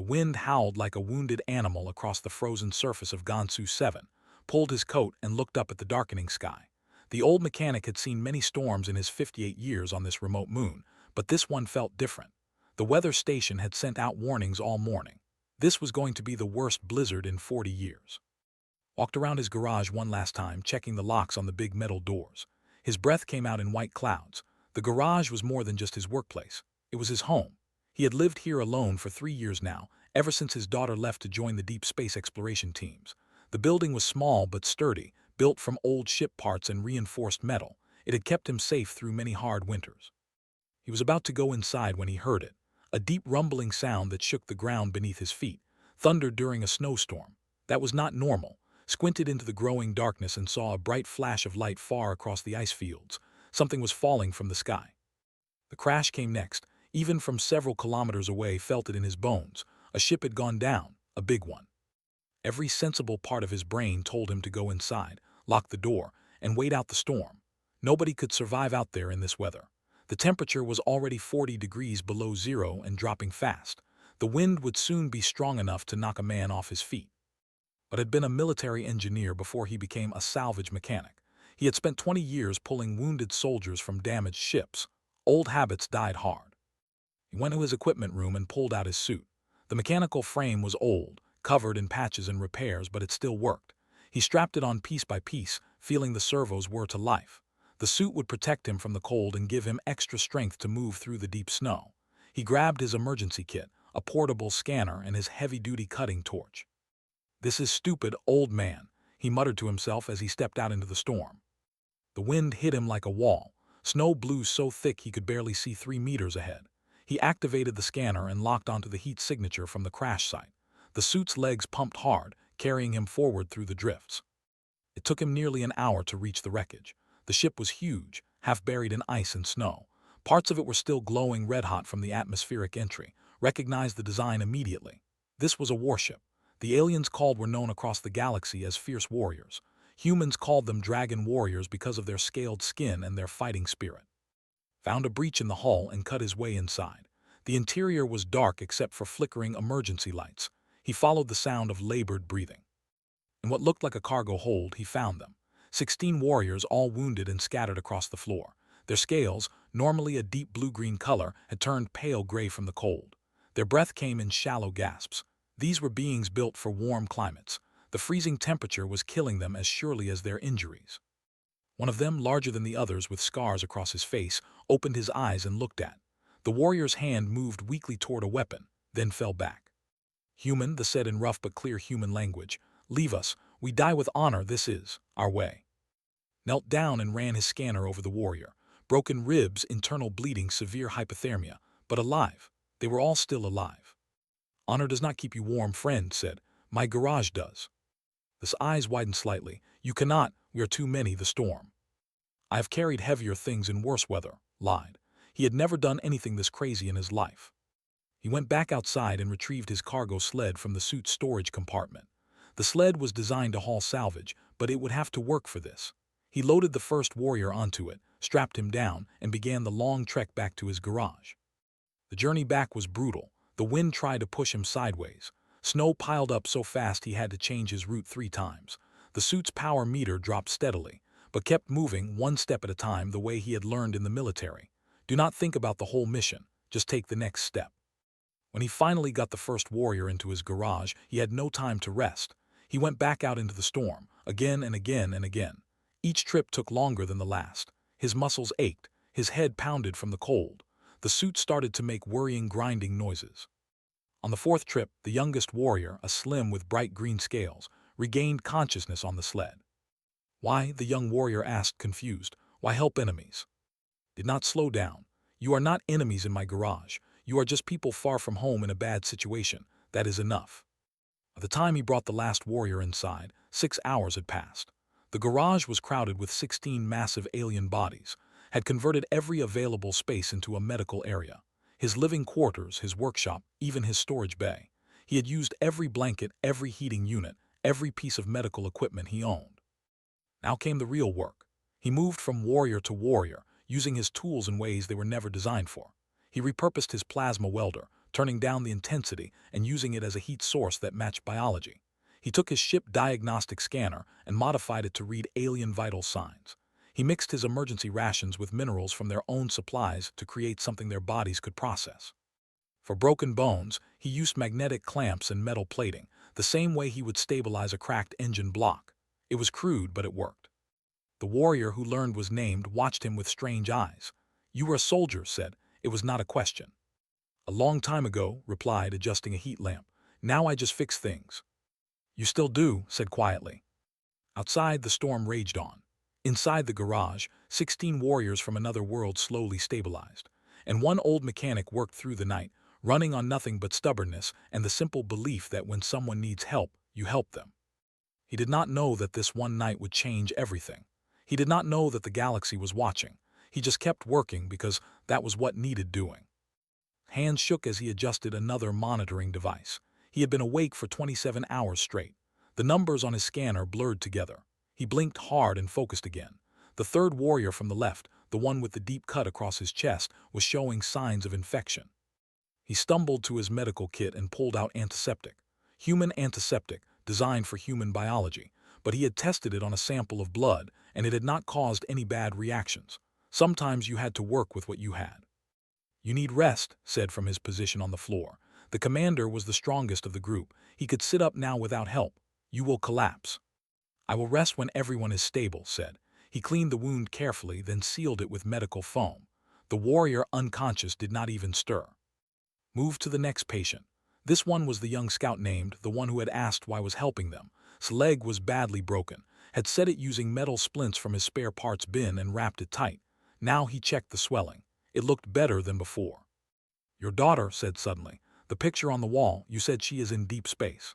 wind howled like a wounded animal across the frozen surface of Gansu 7, pulled his coat and looked up at the darkening sky. The old mechanic had seen many storms in his 58 years on this remote moon, but this one felt different. The weather station had sent out warnings all morning. This was going to be the worst blizzard in 40 years. Walked around his garage one last time, checking the locks on the big metal doors. His breath came out in white clouds. The garage was more than just his workplace. It was his home. He had lived here alone for 3 years now, ever since his daughter left to join the deep space exploration teams. The building was small but sturdy, built from old ship parts and reinforced metal. It had kept him safe through many hard winters. He was about to go inside when he heard it, a deep rumbling sound that shook the ground beneath his feet, thundered during a snowstorm. That was not normal. Squinted into the growing darkness and saw a bright flash of light far across the ice fields. Something was falling from the sky. The crash came next. Even from several kilometers away, felt it in his bones. A ship had gone down, a big one. Every sensible part of his brain told him to go inside, lock the door, and wait out the storm. Nobody could survive out there in this weather. The temperature was already 40 degrees below zero and dropping fast. The wind would soon be strong enough to knock a man off his feet. But had been a military engineer before he became a salvage mechanic. He had spent 20 years pulling wounded soldiers from damaged ships. Old habits died hard. He went to his equipment room and pulled out his suit. The mechanical frame was old, covered in patches and repairs, but it still worked. He strapped it on piece by piece, feeling the servos whir to life. The suit would protect him from the cold and give him extra strength to move through the deep snow. He grabbed his emergency kit, a portable scanner, and his heavy-duty cutting torch. "This is stupid, old man," he muttered to himself as he stepped out into the storm. The wind hit him like a wall. Snow blew so thick he could barely see 3 meters ahead. He activated the scanner and locked onto the heat signature from the crash site. The suit's legs pumped hard, carrying him forward through the drifts. It took him nearly an hour to reach the wreckage. The ship was huge, half buried in ice and snow. Parts of it were still glowing red-hot from the atmospheric entry. Recognized the design immediately. This was a warship. The aliens called were known across the galaxy as fierce warriors. Humans called them dragon warriors because of their scaled skin and their fighting spirit. Found a breach in the hull and cut his way inside. The interior was dark except for flickering emergency lights. He followed the sound of labored breathing. In what looked like a cargo hold, he found them. 16 warriors, all wounded and scattered across the floor. Their scales, normally a deep blue-green color, had turned pale gray from the cold. Their breath came in shallow gasps. These were beings built for warm climates. The freezing temperature was killing them as surely as their injuries. One of them, larger than the others with scars across his face, opened his eyes and looked at. The warrior's hand moved weakly toward a weapon, then fell back. "Human," the said in rough but clear human language, "leave us. We die with honor. This is our way." Knelt down and ran his scanner over the warrior. Broken ribs, internal bleeding, severe hypothermia, but alive. They were all still alive. "Honor does not keep you warm, friend," said. "My garage does." His eyes widened slightly. "You cannot. We are too many. The storm." "I have carried heavier things in worse weather," lied. He had never done anything this crazy in his life. He went back outside and retrieved his cargo sled from the suit's storage compartment. The sled was designed to haul salvage, but it would have to work for this. He loaded the first warrior onto it, strapped him down, and began the long trek back to his garage. The journey back was brutal. The wind tried to push him sideways. Snow piled up so fast he had to change his route 3 times. The suit's power meter dropped steadily, but kept moving one step at a time the way he had learned in the military. Do not think about the whole mission, just take the next step. When he finally got the first warrior into his garage, he had no time to rest. He went back out into the storm, again and again and again. Each trip took longer than the last. His muscles ached, his head pounded from the cold. The suit started to make worrying, grinding noises. On the 4th trip, the youngest warrior, a slim with bright green scales, regained consciousness on the sled. "Why?" the young warrior asked, confused. "Why help enemies?" "Did not slow down. You are not enemies in my garage. You are just people far from home in a bad situation. That is enough." By the time he brought the last warrior inside, 6 hours had passed. The garage was crowded with 16 massive alien bodies, had converted every available space into a medical area. His living quarters, his workshop, even his storage bay. He had used every blanket, every heating unit, every piece of medical equipment he owned. Now came the real work. He moved from warrior to warrior, using his tools in ways they were never designed for. He repurposed his plasma welder, turning down the intensity and using it as a heat source that matched biology. He took his ship diagnostic scanner and modified it to read alien vital signs. He mixed his emergency rations with minerals from their own supplies to create something their bodies could process. For broken bones, he used magnetic clamps and metal plating, the same way he would stabilize a cracked engine block. It was crude, but it worked. The warrior who learned was named watched him with strange eyes. "You were a soldier," said. "It was not a question." "A long time ago," replied, adjusting a heat lamp. "Now I just fix things." "You still do," said quietly. Outside, the storm raged on. Inside the garage, 16 warriors from another world slowly stabilized, and one old mechanic worked through the night, running on nothing but stubbornness and the simple belief that when someone needs help, you help them. He did not know that this one night would change everything. He did not know that the galaxy was watching. He just kept working because that was what needed doing. Hands shook as he adjusted another monitoring device. He had been awake for 27 hours straight. The numbers on his scanner blurred together. He blinked hard and focused again. The third warrior from the left, the one with the deep cut across his chest, was showing signs of infection. He stumbled to his medical kit and pulled out antiseptic. Human antiseptic, designed for human biology, but he had tested it on a sample of blood, and it had not caused any bad reactions. Sometimes you had to work with what you had. "You need rest," said from his position on the floor. The commander was the strongest of the group. He could sit up now without help. "You will collapse." "I will rest when everyone is stable," said. He cleaned the wound carefully, then sealed it with medical foam. The warrior, unconscious, did not even stir. Move to the next patient. This one was the young scout named, the one who had asked why was helping them. His leg was badly broken, had set it using metal splints from his spare parts bin and wrapped it tight. Now he checked the swelling. It looked better than before. "Your daughter," said suddenly. "The picture on the wall, you said she is in deep space."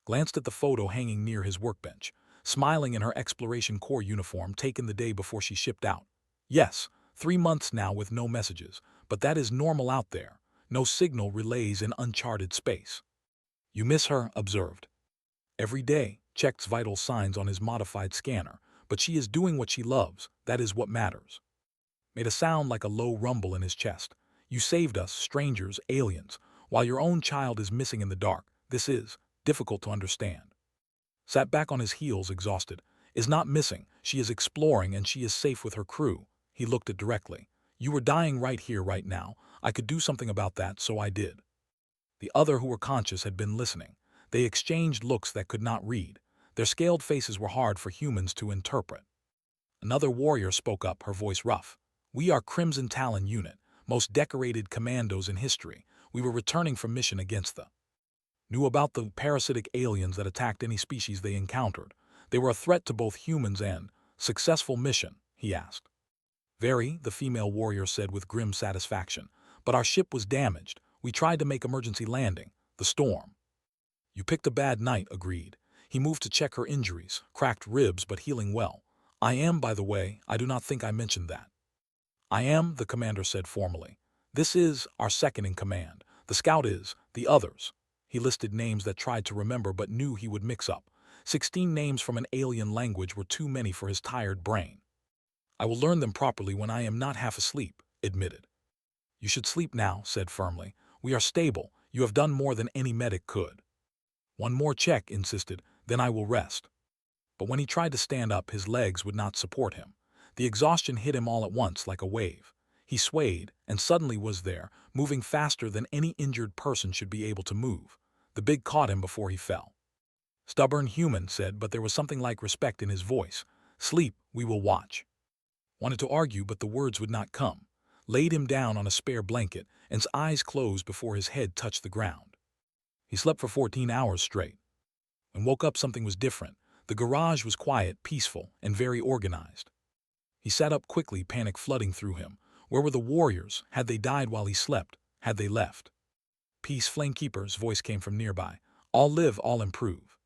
Glanced at the photo hanging near his workbench, smiling in her Exploration Corps uniform taken the day before she shipped out. "Yes, 3 months now with no messages, but that is normal out there. No signal relays in uncharted space." "You miss her," observed. "Every day," checked vital signs on his modified scanner, "but she is doing what she loves. That is what matters." Made a sound like a low rumble in his chest. "You saved us, strangers, aliens, while your own child is missing in the dark. This is difficult to understand." Sat back on his heels, exhausted. "Is not missing. She is exploring and she is safe with her crew." He looked it directly. "You were dying right here, right now. I could do something about that, so I did." The other who were conscious had been listening. They exchanged looks that could not read. Their scaled faces were hard for humans to interpret. Another warrior spoke up, her voice rough. "We are Crimson Talon Unit, most decorated commandos in history. We were returning from mission against the knew about the parasitic aliens that attacked any species they encountered. They were a threat to both humans and successful mission," he asked. "Very," the female warrior said with grim satisfaction. "But our ship was damaged. We tried to make emergency landing. The storm." "You picked a bad night," agreed. He moved to check her injuries, cracked ribs but healing well. "I am, by the way, I do not think I mentioned that." "I am," the commander said formally. "This is our second in command. The scout is the others." He listed names that tried to remember but knew he would mix up. 16 names from an alien language were too many for his tired brain. "I will learn them properly when I am not half asleep," admitted. "You should sleep now," said firmly. "We are stable. You have done more than any medic could." "One more check," insisted, "then I will rest." But when he tried to stand up, his legs would not support him. The exhaustion hit him all at once like a wave. He swayed, and suddenly was there, moving faster than any injured person should be able to move. The big caught him before he fell. "Stubborn human," said, but there was something like respect in his voice. "Sleep, we will watch." Wanted to argue, but the words would not come. Laid him down on a spare blanket, and his eyes closed before his head touched the ground. He slept for 14 hours straight. When woke up, something was different. The garage was quiet, peaceful, and very organized. He sat up quickly, panic flooding through him. Where were the warriors? Had they died while he slept? Had they left? "Peace, Flamekeeper's," voice came from nearby. "All live, all improve."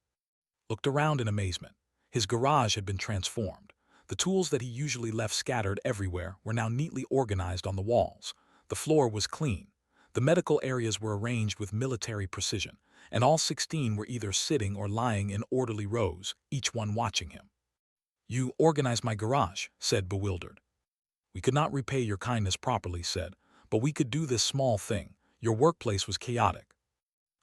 Looked around in amazement. His garage had been transformed. The tools that he usually left scattered everywhere were now neatly organized on the walls. The floor was clean. The medical areas were arranged with military precision, and all 16 were either sitting or lying in orderly rows, each one watching him. "You organized my garage," said, bewildered. "We could not repay your kindness properly," said, "but we could do this small thing. Your workplace was chaotic.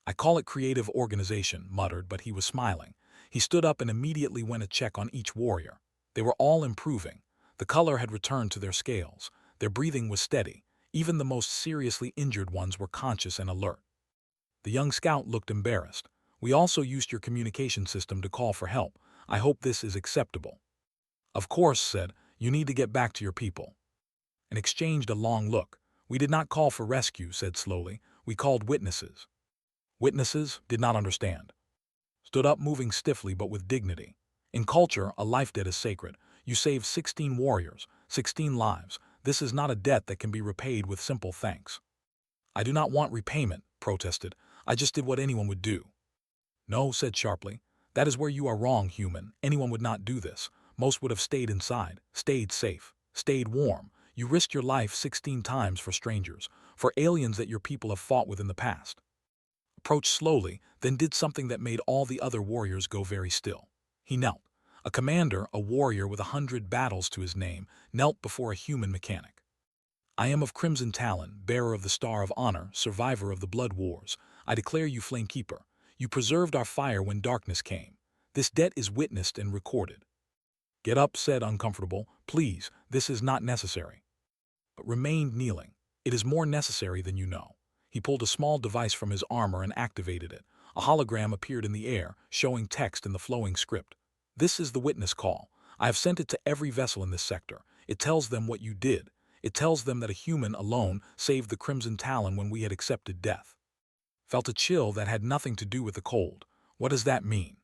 I call it creative organization, muttered, but he was smiling. He stood up and immediately went to check on each warrior. They were all improving. The color had returned to their scales. Their breathing was steady. Even the most seriously injured ones were conscious and alert. The young scout looked embarrassed. We also used your communication system to call for help. I hope this is acceptable. Of course, said, you need to get back to your people. And exchanged a long look. We did not call for rescue, said slowly. We called witnesses. Witnesses did not understand. Stood up, moving stiffly but with dignity. In culture, a life debt is sacred. You saved 16 warriors, 16 lives. This is not a debt that can be repaid with simple thanks. I do not want repayment, protested. I just did what anyone would do. No, said sharply. That is where you are wrong, human. Anyone would not do this. Most would have stayed inside, stayed safe, stayed warm. You risked your life 16 times for strangers, for aliens that your people have fought with in the past. Approached slowly, then did something that made all the other warriors go very still. He knelt. A commander, a warrior with 100 battles to his name, knelt before a human mechanic. I am of Crimson Talon, bearer of the Star of Honor, survivor of the Blood Wars. I declare you Flamekeeper. You preserved our fire when darkness came. This debt is witnessed and recorded. Get up, said uncomfortable. Please, this is not necessary. But remained kneeling. It is more necessary than you know. He pulled a small device from his armor and activated it. A hologram appeared in the air, showing text in the flowing script. This is the witness call. I have sent it to every vessel in this sector. It tells them what you did. It tells them that a human alone saved the Crimson Talon when we had accepted death. Felt a chill that had nothing to do with the cold. What does that mean?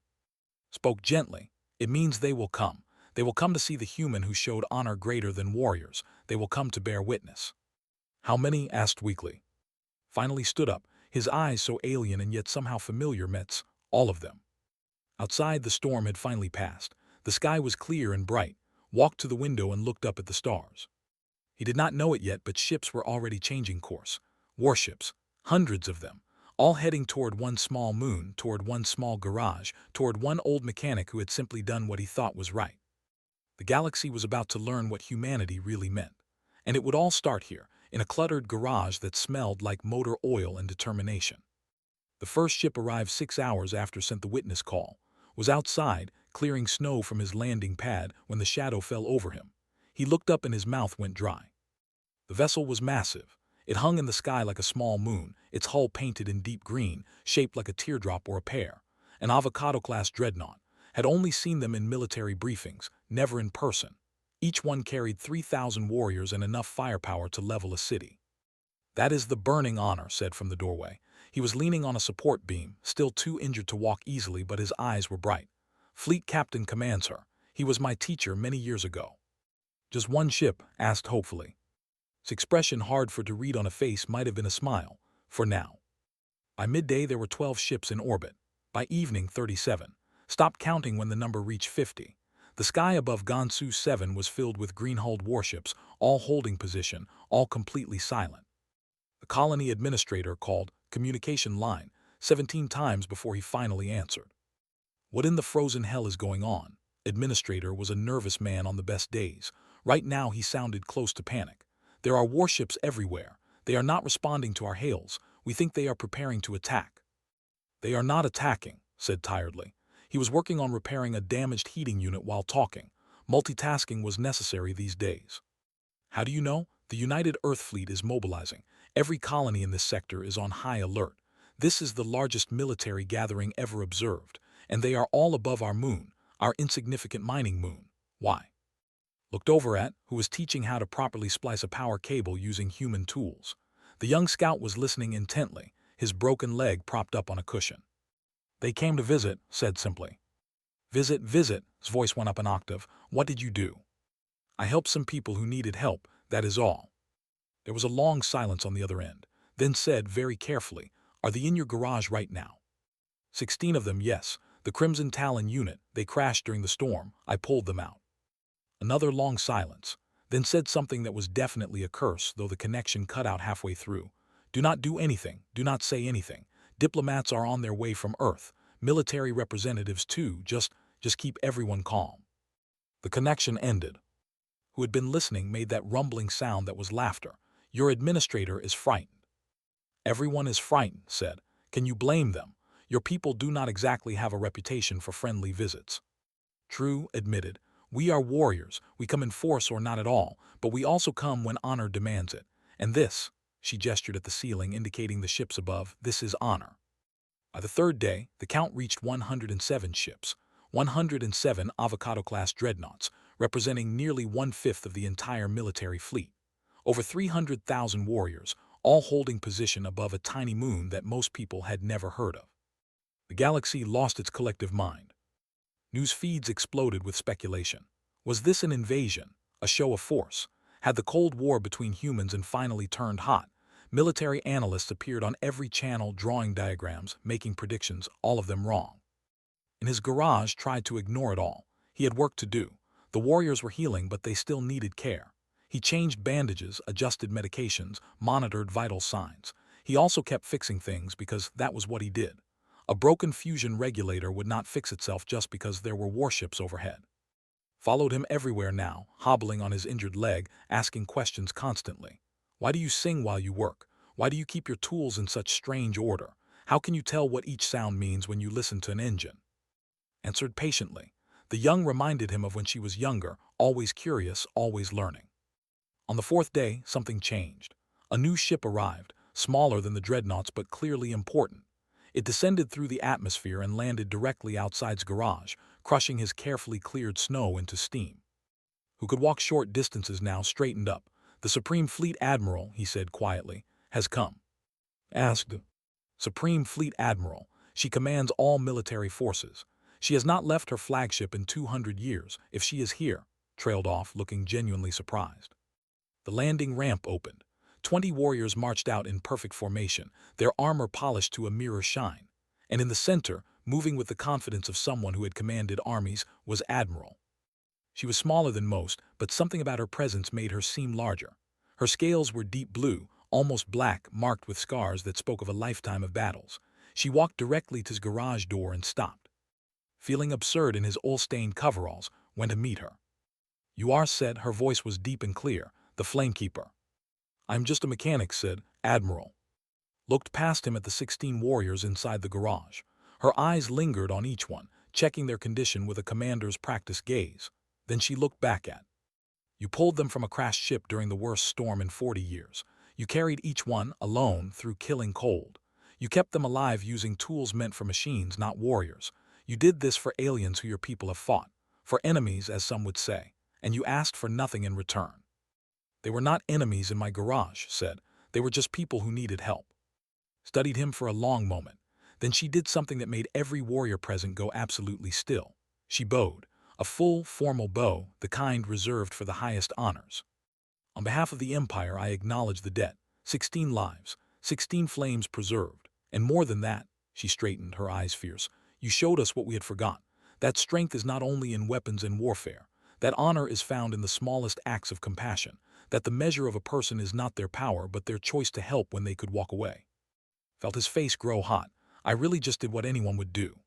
Spoke gently. It means they will come. They will come to see the human who showed honor greater than warriors. They will come to bear witness. How many? Asked weakly. Finally stood up, his eyes so alien and yet somehow familiar. Mets, all of them. Outside, the storm had finally passed. The sky was clear and bright. Walked to the window and looked up at the stars. He did not know it yet, but ships were already changing course. Warships, hundreds of them, all heading toward one small moon, toward one small garage, toward one old mechanic who had simply done what he thought was right. The galaxy was about to learn what humanity really meant. And it would all start here, in a cluttered garage that smelled like motor oil and determination. The first ship arrived 6 hours after sent the witness call, was outside, clearing snow from his landing pad when the shadow fell over him. He looked up and his mouth went dry. The vessel was massive. It hung in the sky like a small moon, its hull painted in deep green, shaped like a teardrop or a pear. An Avocado-class dreadnought. Had only seen them in military briefings, never in person. Each one carried 3,000 warriors and enough firepower to level a city. That is the burning honor, said from the doorway. He was leaning on a support beam, still too injured to walk easily, but his eyes were bright. Fleet captain commands her. He was my teacher many years ago. Just one ship? Asked hopefully. His expression, hard for to read on a face, might have been a smile. For now. By midday there were 12 ships in orbit. By evening 37. Stopped counting when the number reached 50. The sky above Gansu 7 was filled with green-hulled warships, all holding position, all completely silent. The colony administrator called communication line 17 times before he finally answered. What in the frozen hell is going on? Administrator was a nervous man on the best days. Right now he sounded close to panic. There are warships everywhere. They are not responding to our hails. We think they are preparing to attack. They are not attacking, said tiredly. He was working on repairing a damaged heating unit while talking. Multitasking was necessary these days. How do you know? The United Earth Fleet is mobilizing. Every colony in this sector is on high alert. This is the largest military gathering ever observed, and they are all above our moon, our insignificant mining moon. Why? Looked over at, who was teaching how to properly splice a power cable using human tools. The young scout was listening intently, his broken leg propped up on a cushion. They came to visit, said simply. Visit, visit, his voice went up an octave. What did you do? I helped some people who needed help, that is all. There was a long silence on the other end, then said very carefully, Are they in your garage right now? 16 of them, yes. The Crimson Talon unit, they crashed during the storm. I pulled them out. Another long silence, then said something that was definitely a curse, though the connection cut out halfway through. Do not do anything, do not say anything. Diplomats are on their way from Earth, military representatives too, just keep everyone calm. The connection ended. Who had been listening made that rumbling sound that was laughter. Your administrator is frightened. Everyone is frightened, said. Can you blame them? Your people do not exactly have a reputation for friendly visits. True, admitted. We are warriors. We come in force or not at all, but we also come when honor demands it. And this, she gestured at the ceiling, indicating the ships above, this is honor. By the third day, the count reached 107 ships, 107 Avocado-class dreadnoughts, representing nearly one-fifth of the entire military fleet. Over 300,000 warriors, all holding position above a tiny moon that most people had never heard of. The galaxy lost its collective mind. News feeds exploded with speculation. Was this an invasion? A show of force? Had the Cold War between humans and finally turned hot? Military analysts appeared on every channel drawing diagrams, making predictions, all of them wrong. In his garage, tried to ignore it all. He had work to do. The warriors were healing, but they still needed care. He changed bandages, adjusted medications, monitored vital signs. He also kept fixing things because that was what he did. A broken fusion regulator would not fix itself just because there were warships overhead. Followed him everywhere now, hobbling on his injured leg, asking questions constantly. Why do you sing while you work? Why do you keep your tools in such strange order? How can you tell what each sound means when you listen to an engine? Answered patiently. The young reminded him of when she was younger, always curious, always learning. On the fourth day, something changed. A new ship arrived, smaller than the dreadnoughts but clearly important. It descended through the atmosphere and landed directly outside his garage, crushing his carefully cleared snow into steam. Who could walk short distances now straightened up. The Supreme Fleet Admiral, he said quietly, has come. Asked. Supreme Fleet Admiral. She commands all military forces. She has not left her flagship in 200 years. If she is here, trailed off, looking genuinely surprised. The landing ramp opened. 20 warriors marched out in perfect formation, their armor polished to a mirror shine. And in the center, moving with the confidence of someone who had commanded armies, was Admiral. She was smaller than most, but something about her presence made her seem larger. Her scales were deep blue, almost black, marked with scars that spoke of a lifetime of battles. She walked directly to his garage door and stopped. Feeling absurd in his oil-stained coveralls, went to meet her. You are, said, her voice was deep and clear, the Flamekeeper. I'm just a mechanic, said Admiral. Looked past him at the 16 warriors inside the garage. Her eyes lingered on each one, checking their condition with a commander's practiced gaze. Then she looked back at. You pulled them from a crashed ship during the worst storm in 40 years. You carried each one, alone, through killing cold. You kept them alive using tools meant for machines, not warriors. You did this for aliens who your people have fought. For enemies, as some would say. And you asked for nothing in return. They were not enemies in my garage, said. They were just people who needed help. Studied him for a long moment. Then she did something that made every warrior present go absolutely still. She bowed. A full, formal bow, the kind reserved for the highest honors. On behalf of the Empire, I acknowledge the debt. 16 lives, 16 flames preserved. And more than that, she straightened, her eyes fierce, you showed us what we had forgotten. That strength is not only in weapons and warfare. That honor is found in the smallest acts of compassion. That the measure of a person is not their power but their choice to help when they could walk away. Felt his face grow hot. I really just did what anyone would do.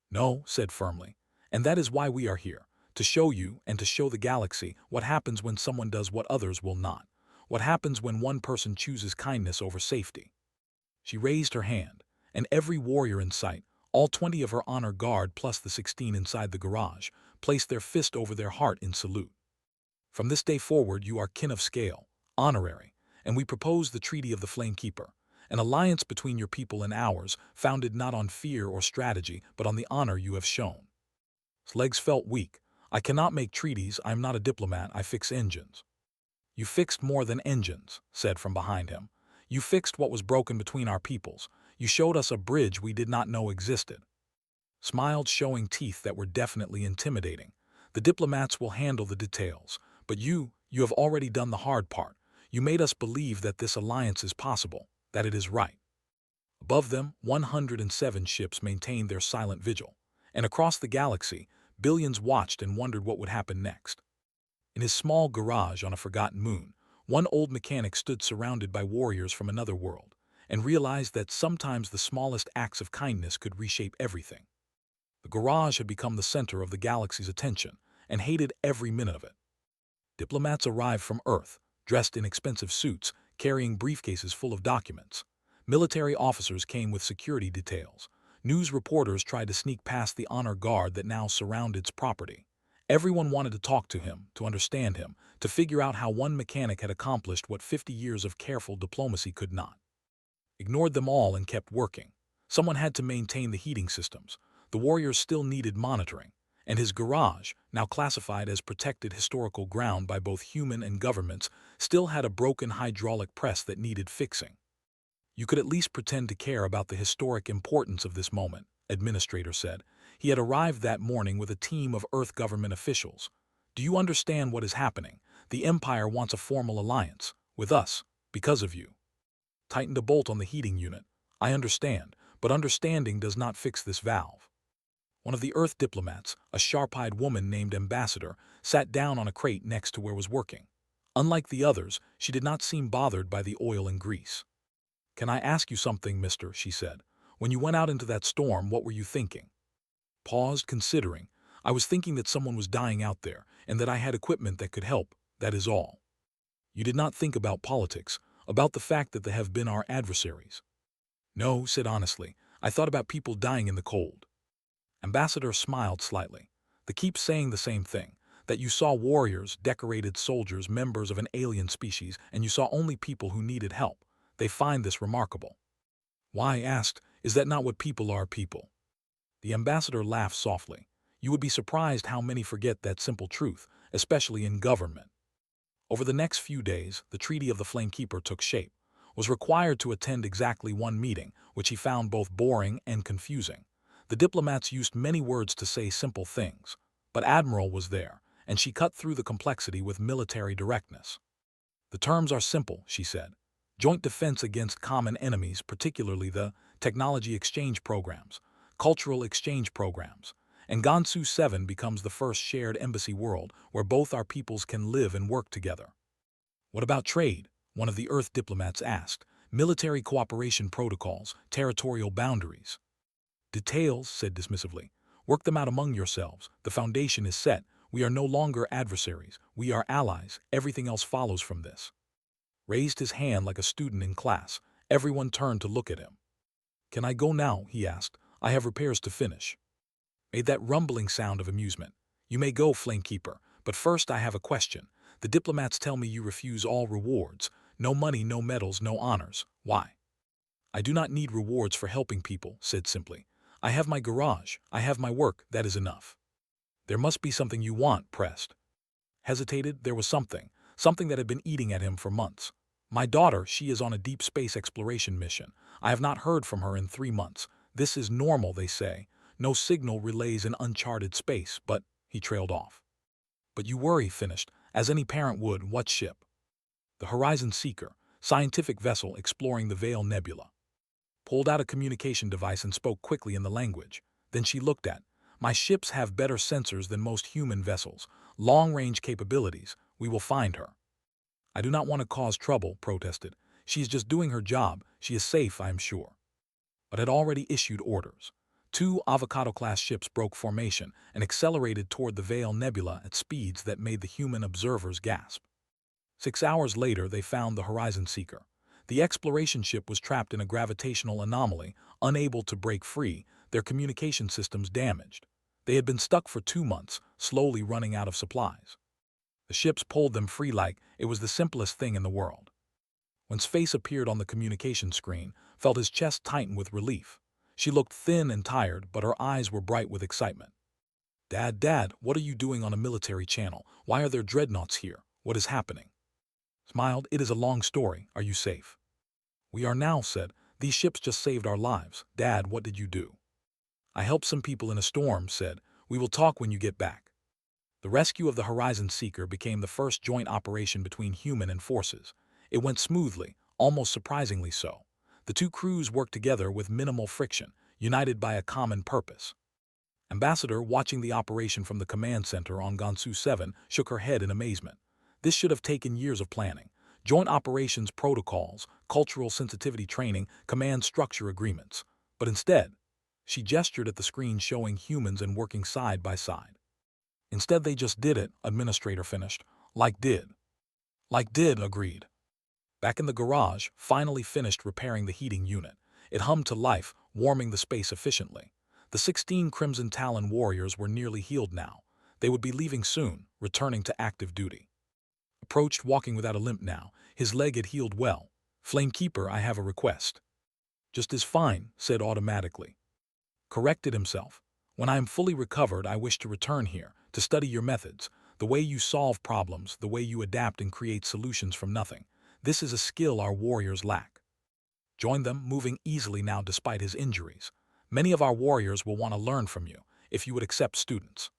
No, said firmly. And that is why we are here. To show you and to show the galaxy what happens when someone does what others will not. What happens when one person chooses kindness over safety. She raised her hand, and every warrior in sight, all 20 of her honor guard plus the 16 inside the garage, placed their fist over their heart in salute. From this day forward you are kin of scale, honorary, and we propose the Treaty of the Flamekeeper, an alliance between your people and ours, founded not on fear or strategy, but on the honor you have shown. His legs felt weak. I cannot make treaties, I am not a diplomat, I fix engines. You fixed more than engines, said from behind him. You fixed what was broken between our peoples. You showed us a bridge we did not know existed. Smiled, showing teeth that were definitely intimidating. The diplomats will handle the details. But you have already done the hard part. You made us believe that this alliance is possible, that it is right. Above them, 107 ships maintained their silent vigil. And across the galaxy, billions watched and wondered what would happen next. In his small garage on a forgotten moon, one old mechanic stood surrounded by warriors from another world, and realized that sometimes the smallest acts of kindness could reshape everything. The garage had become the center of the galaxy's attention, and hated every minute of it. Diplomats arrived from Earth, dressed in expensive suits, carrying briefcases full of documents. Military officers came with security details. News reporters tried to sneak past the honor guard that now surrounded its property. Everyone wanted to talk to him, to understand him, to figure out how one mechanic had accomplished what 50 years of careful diplomacy could not. Ignored them all and kept working. Someone had to maintain the heating systems. The warriors still needed monitoring. And his garage, now classified as protected historical ground by both human and governments, still had a broken hydraulic press that needed fixing. You could at least pretend to care about the historic importance of this moment, Administrator said. He had arrived that morning with a team of Earth government officials. Do you understand what is happening? The Empire wants a formal alliance with us, because of you. Tightened a bolt on the heating unit. I understand, but understanding does not fix this valve. One of the Earth diplomats, a sharp-eyed woman named Ambassador, sat down on a crate next to where was working. Unlike the others, she did not seem bothered by the oil and grease. Can I ask you something, mister, she said. When you went out into that storm, what were you thinking? Paused, considering. I was thinking that someone was dying out there, and that I had equipment that could help, that is all. You did not think about politics, about the fact that they have been our adversaries. No, said honestly, I thought about people dying in the cold. Ambassador smiled slightly. They keep saying the same thing, that you saw warriors, decorated soldiers, members of an alien species, and you saw only people who needed help. They find this remarkable. Why, asked, is that not what people are, people? The ambassador laughed softly. You would be surprised how many forget that simple truth, especially in government. Over the next few days, the Treaty of the Flamekeeper took shape, was required to attend exactly one meeting, which he found both boring and confusing. The diplomats used many words to say simple things, but Admiral was there, and she cut through the complexity with military directness. The terms are simple, she said. Joint defense against common enemies, particularly the technology exchange programs, cultural exchange programs, and Gansu 7 becomes the first shared embassy world where both our peoples can live and work together. What about trade? One of the Earth diplomats asked. Military cooperation protocols, territorial boundaries. Details, said dismissively. Work them out among yourselves. The foundation is set. We are no longer adversaries. We are allies. Everything else follows from this. Raised his hand like a student in class. Everyone turned to look at him. Can I go now? He asked. I have repairs to finish. Made that rumbling sound of amusement. You may go, Flamekeeper, but first I have a question. The diplomats tell me you refuse all rewards. No money, no medals, no honors. Why? I do not need rewards for helping people, said simply. I have my garage. I have my work. That is enough. There must be something you want, pressed. Hesitated. There was something that had been eating at him for months. My daughter, she is on a deep space exploration mission. I have not heard from her in 3 months. This is normal, they say. No signal relays in uncharted space, but, he trailed off. But you worry, finished, as any parent would. What ship? The Horizon Seeker, scientific vessel exploring the Veil Nebula. Pulled out a communication device and spoke quickly in the language. Then she looked at, my ships have better sensors than most human vessels, long-range capabilities. We will find her. I do not want to cause trouble, protested. She is just doing her job. She is safe, I am sure. But had already issued orders. 2 Avocado-class ships broke formation and accelerated toward the Veil Nebula at speeds that made the human observers gasp. 6 hours later, they found the Horizon Seeker. The exploration ship was trapped in a gravitational anomaly, unable to break free, their communication systems damaged. They had been stuck for 2 months, slowly running out of supplies. The ships pulled them free like it was the simplest thing in the world. When Space appeared on the communication screen, felt his chest tighten with relief. She looked thin and tired, but her eyes were bright with excitement. Dad, what are you doing on a military channel? Why are there dreadnoughts here? What is happening? Smiled, it is a long story. Are you safe? We are now, said. These ships just saved our lives. Dad, what did you do? I helped some people in a storm, said. We will talk when you get back. The rescue of the Horizon Seeker became the first joint operation between human and forces. It went smoothly, almost surprisingly so. The 2 crews worked together with minimal friction, united by a common purpose. Ambassador, watching the operation from the command center on Gansu 7, shook her head in amazement. This should have taken years of planning. Joint operations protocols, cultural sensitivity training, command structure agreements. But instead, she gestured at the screen showing humans and working side by side. Instead, they just did it, Administrator finished. Like did, agreed. Back in the garage, finally finished repairing the heating unit. It hummed to life, warming the space efficiently. The 16 Crimson Talon warriors were nearly healed now. They would be leaving soon, returning to active duty. Approached, walking without a limp now. His leg had healed well. "Flamekeeper, I have a request." "Just as fine," said automatically. Corrected himself. "When I am fully recovered, I wish to return here, to study your methods, the way you solve problems, the way you adapt and create solutions from nothing. This is a skill our warriors lack." Join them, moving easily now despite his injuries. "Many of our warriors will want to learn from you, if you would accept students."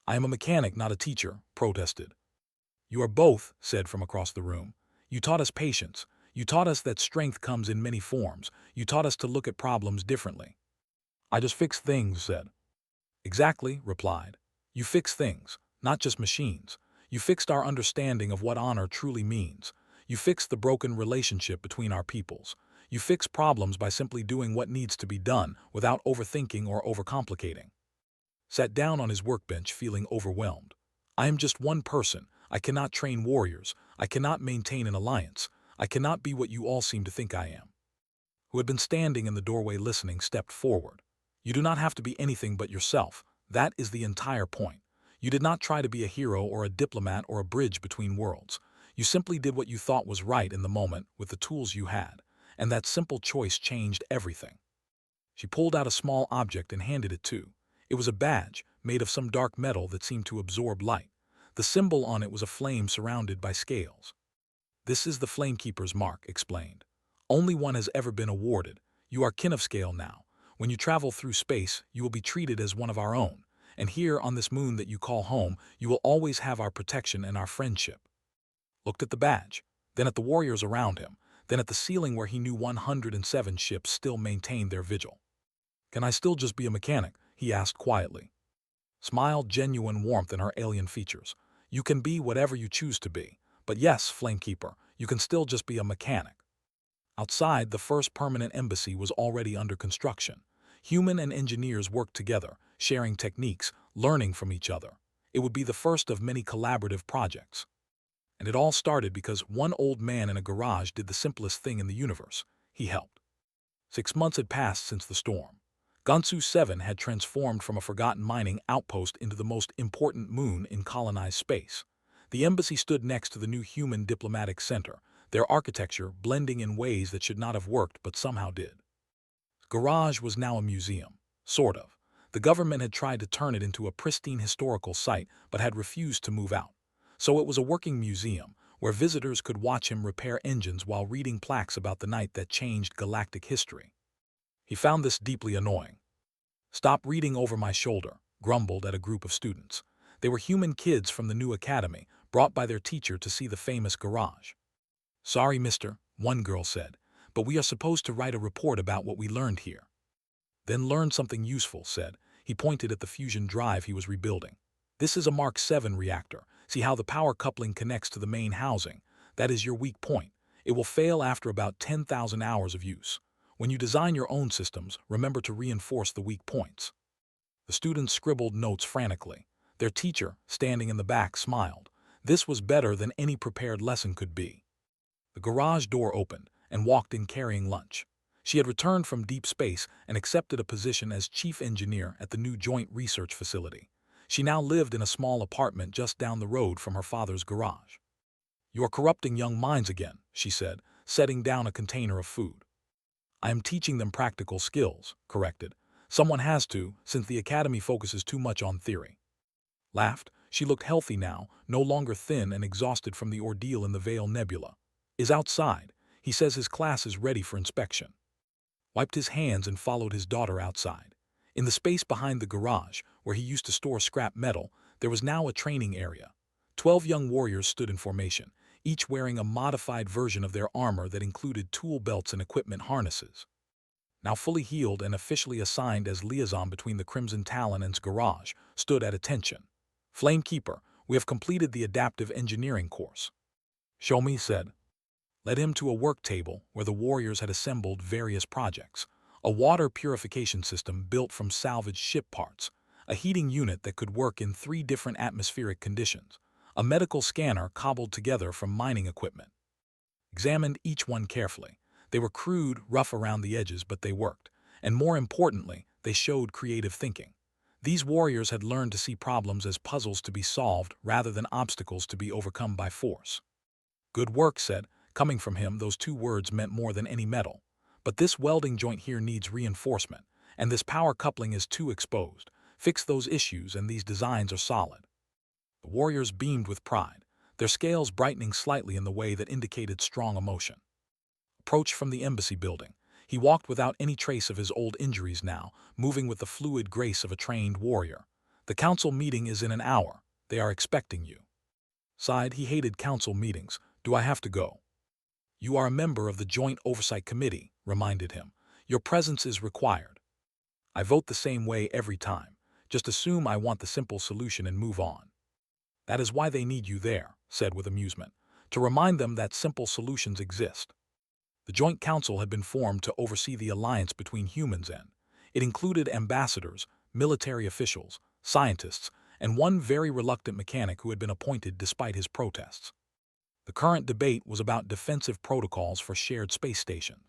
"I am a mechanic, not a teacher," protested. "You are both," said from across the room. "You taught us patience. You taught us that strength comes in many forms. You taught us to look at problems differently." "I just fix things," said. "Exactly," replied. "You fix things, not just machines. You fixed our understanding of what honor truly means. You fixed the broken relationship between our peoples. You fix problems by simply doing what needs to be done without overthinking or overcomplicating." Sat down on his workbench feeling overwhelmed. "I am just one person. I cannot train warriors. I cannot maintain an alliance. I cannot be what you all seem to think I am." Who had been standing in the doorway listening stepped forward. "You do not have to be anything but yourself. That is the entire point. You did not try to be a hero or a diplomat or a bridge between worlds. You simply did what you thought was right in the moment with the tools you had. And that simple choice changed everything." She pulled out a small object and handed it to. It was a badge, made of some dark metal that seemed to absorb light. The symbol on it was a flame surrounded by scales. "This is the Flamekeeper's mark," explained. "Only one has ever been awarded. You are kin of scale now. When you travel through space, you will be treated as one of our own. And here on this moon that you call home, you will always have our protection and our friendship." Looked at the badge, then at the warriors around him, then at the ceiling where he knew 107 ships still maintained their vigil. "Can I still just be a mechanic?" he asked quietly. Smiled genuine warmth in her alien features. "You can be whatever you choose to be. But yes, Flamekeeper, you can still just be a mechanic." Outside, the first permanent embassy was already under construction. Human and engineers worked together, sharing techniques, learning from each other. It would be the first of many collaborative projects. And it all started because one old man in a garage did the simplest thing in the universe. He helped. 6 months had passed since the storm. Gansu 7 had transformed from a forgotten mining outpost into the most important moon in colonized space. The embassy stood next to the new human diplomatic center, their architecture blending in ways that should not have worked but somehow did. Garage was now a museum, sort of. The government had tried to turn it into a pristine historical site but had refused to move out. So it was a working museum, where visitors could watch him repair engines while reading plaques about the night that changed galactic history. He found this deeply annoying. "Stop reading over my shoulder," grumbled at a group of students. They were human kids from the new academy, brought by their teacher to see the famous garage. "Sorry, mister," one girl said, "but we are supposed to write a report about what we learned here." "Then learn something useful," said. He pointed at the fusion drive he was rebuilding. "This is a Mark 7 reactor. See how the power coupling connects to the main housing. That is your weak point. It will fail after about 10,000 hours of use. When you design your own systems, remember to reinforce the weak points." The students scribbled notes frantically. Their teacher, standing in the back, smiled. This was better than any prepared lesson could be. The garage door opened, and walked in carrying lunch. She had returned from deep space and accepted a position as chief engineer at the new joint research facility. She now lived in a small apartment just down the road from her father's garage. "You are corrupting young minds again," she said, setting down a container of food. "I am teaching them practical skills," corrected. "Someone has to, since the academy focuses too much on theory." Laughed. She looked healthy now, no longer thin and exhausted from the ordeal in the Veil Nebula. "Is outside. He says his class is ready for inspection." Wiped his hands and followed his daughter outside. In the space behind the garage, where he used to store scrap metal, there was now a training area. 12 young warriors stood in formation, each wearing a modified version of their armor that included tool belts and equipment harnesses. Now fully healed and officially assigned as liaison between the Crimson Talon and garage, stood at attention. "Flamekeeper, we have completed the adaptive engineering course." "Show me," said. Led him to a work table where the warriors had assembled various projects. A water purification system built from salvaged ship parts, a heating unit that could work in 3 different atmospheric conditions, a medical scanner cobbled together from mining equipment. examined each one carefully. They were crude, rough around the edges, but they worked. And more importantly, they showed creative thinking. These warriors had learned to see problems as puzzles to be solved rather than obstacles to be overcome by force. Good work, said. Coming from him, those two words meant more than any medal. But this welding joint here needs reinforcement, and this power coupling is too exposed. Fix those issues and these designs are solid. The warriors beamed with pride, their scales brightening slightly in the way that indicated strong emotion. Approached from the embassy building, he walked without any trace of his old injuries now, moving with the fluid grace of a trained warrior. The council meeting is in an hour. They are expecting you. Sighed, he hated council meetings. Do I have to go? You are a member of the Joint Oversight Committee, reminded him. Your presence is required. I vote the same way every time. Just assume I want the simple solution and move on. That is why they need you there, said with amusement, to remind them that simple solutions exist. The Joint Council had been formed to oversee the alliance between humans and it included ambassadors, military officials, scientists, and one very reluctant mechanic who had been appointed despite his protests. The current debate was about defensive protocols for shared space stations.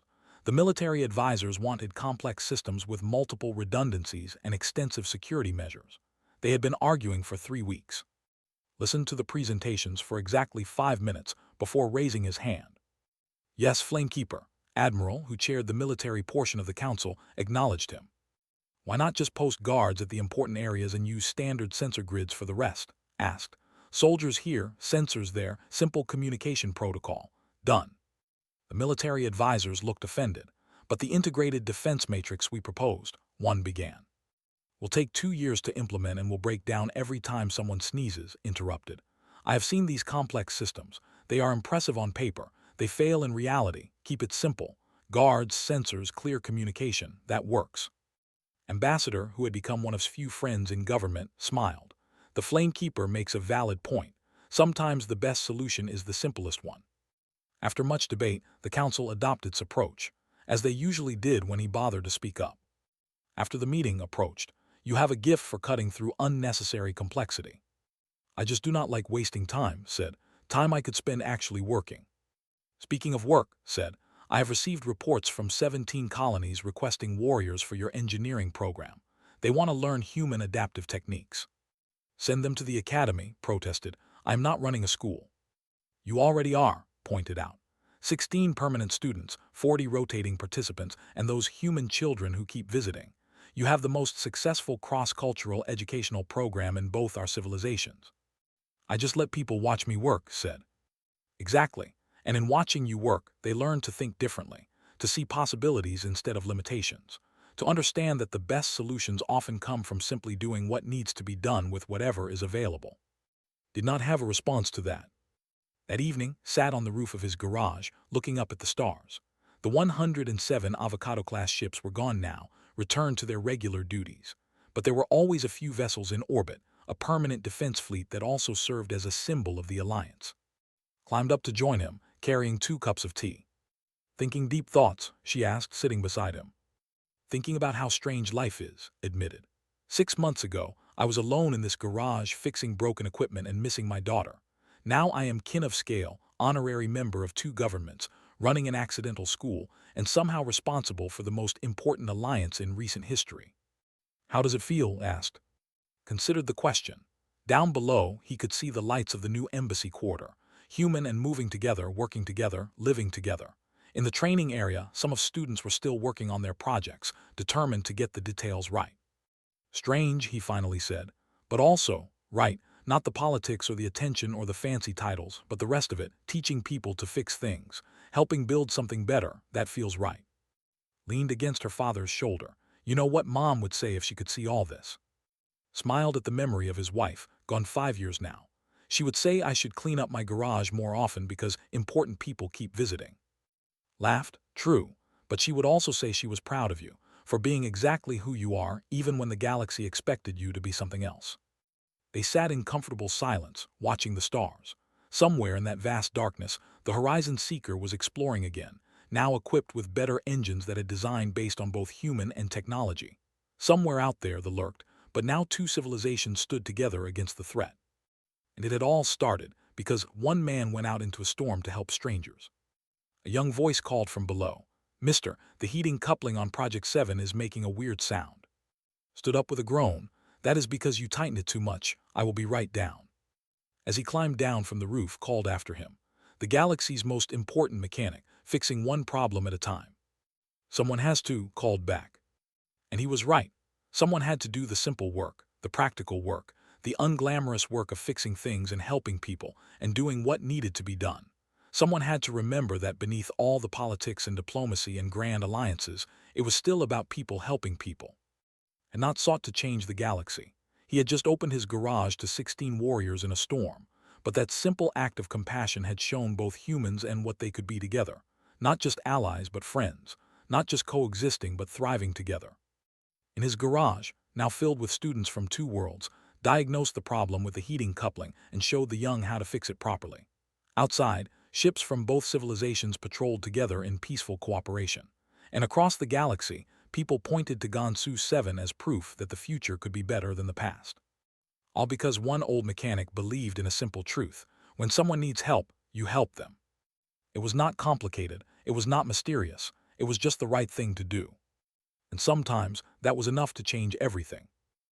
The military advisors wanted complex systems with multiple redundancies and extensive security measures. They had been arguing for 3 weeks. Listened to the presentations for exactly 5 minutes before raising his hand. Yes, Flamekeeper, Admiral, who chaired the military portion of the council, acknowledged him. Why not just post guards at the important areas and use standard sensor grids for the rest? Asked. Soldiers here, sensors there, simple communication protocol. Done. The military advisors looked offended. But the integrated defense matrix we proposed, one began. Will take 2 years to implement and will break down every time someone sneezes, interrupted. I have seen these complex systems. They are impressive on paper. They fail in reality. Keep it simple. Guards, sensors, clear communication. That works. Ambassador, who had become one of his few friends in government, smiled. The Flamekeeper makes a valid point. Sometimes the best solution is the simplest one. After much debate, the council adopted his approach, as they usually did when he bothered to speak up. After the meeting approached, you have a gift for cutting through unnecessary complexity. I just do not like wasting time, said. Time I could spend actually working. Speaking of work, said, I have received reports from 17 colonies requesting warriors for your engineering program. They want to learn human adaptive techniques. Send them to the academy, protested. I am not running a school. You already are, pointed out. 16 permanent students, 40 rotating participants, and those human children who keep visiting. You have the most successful cross-cultural educational program in both our civilizations. I just let people watch me work, said. Exactly. And in watching you work, they learn to think differently, to see possibilities instead of limitations, to understand that the best solutions often come from simply doing what needs to be done with whatever is available. Did not have a response to that. That evening, sat on the roof of his garage, looking up at the stars. The 107 Avocado-class ships were gone now, returned to their regular duties. But there were always a few vessels in orbit, a permanent defense fleet that also served as a symbol of the alliance. Climbed up to join him, carrying 2 cups of tea. Thinking deep thoughts, she asked, sitting beside him. Thinking about how strange life is, admitted. 6 months ago, I was alone in this garage fixing broken equipment and missing my daughter. Now I am kin of scale, honorary member of 2 governments, running an accidental school, and somehow responsible for the most important alliance in recent history. How does it feel? Asked. Considered the question. Down below, he could see the lights of the new embassy quarter, human and moving together, working together, living together. In the training area, some of students were still working on their projects, determined to get the details right. Strange, he finally said, but also, right, not the politics or the attention or the fancy titles, but the rest of it, teaching people to fix things, helping build something better, that feels right. Leaned against her father's shoulder. You know what Mom would say if she could see all this. Smiled at the memory of his wife, gone 5 years now. She would say I should clean up my garage more often because important people keep visiting. Laughed, true, but she would also say she was proud of you, for being exactly who you are even when the galaxy expected you to be something else. They sat in comfortable silence, watching the stars. Somewhere in that vast darkness, the Horizon Seeker was exploring again, now equipped with better engines that had designed based on both human and technology. Somewhere out there they lurked, but now 2 civilizations stood together against the threat. And it had all started because one man went out into a storm to help strangers. A young voice called from below. "Mister, the heating coupling on Project 7 is making a weird sound." Stood up with a groan. "That is because you tightened it too much. I will be right down." As he climbed down from the roof, called after him, the galaxy's most important mechanic, fixing one problem at a time. "Someone has to," called back. And he was right. Someone had to do the simple work, the practical work, the unglamorous work of fixing things and helping people and doing what needed to be done. Someone had to remember that beneath all the politics and diplomacy and grand alliances, it was still about people helping people. Had not sought to change the galaxy. He had just opened his garage to 16 warriors in a storm, but that simple act of compassion had shown both humans and what they could be together. Not just allies but friends, not just coexisting but thriving together. In his garage, now filled with students from two worlds, diagnosed the problem with the heating coupling and showed the young how to fix it properly. Outside, ships from both civilizations patrolled together in peaceful cooperation. And across the galaxy, people pointed to Gansu 7 as proof that the future could be better than the past. All because one old mechanic believed in a simple truth: when someone needs help, you help them. It was not complicated, it was not mysterious, it was just the right thing to do. And sometimes that was enough to change everything.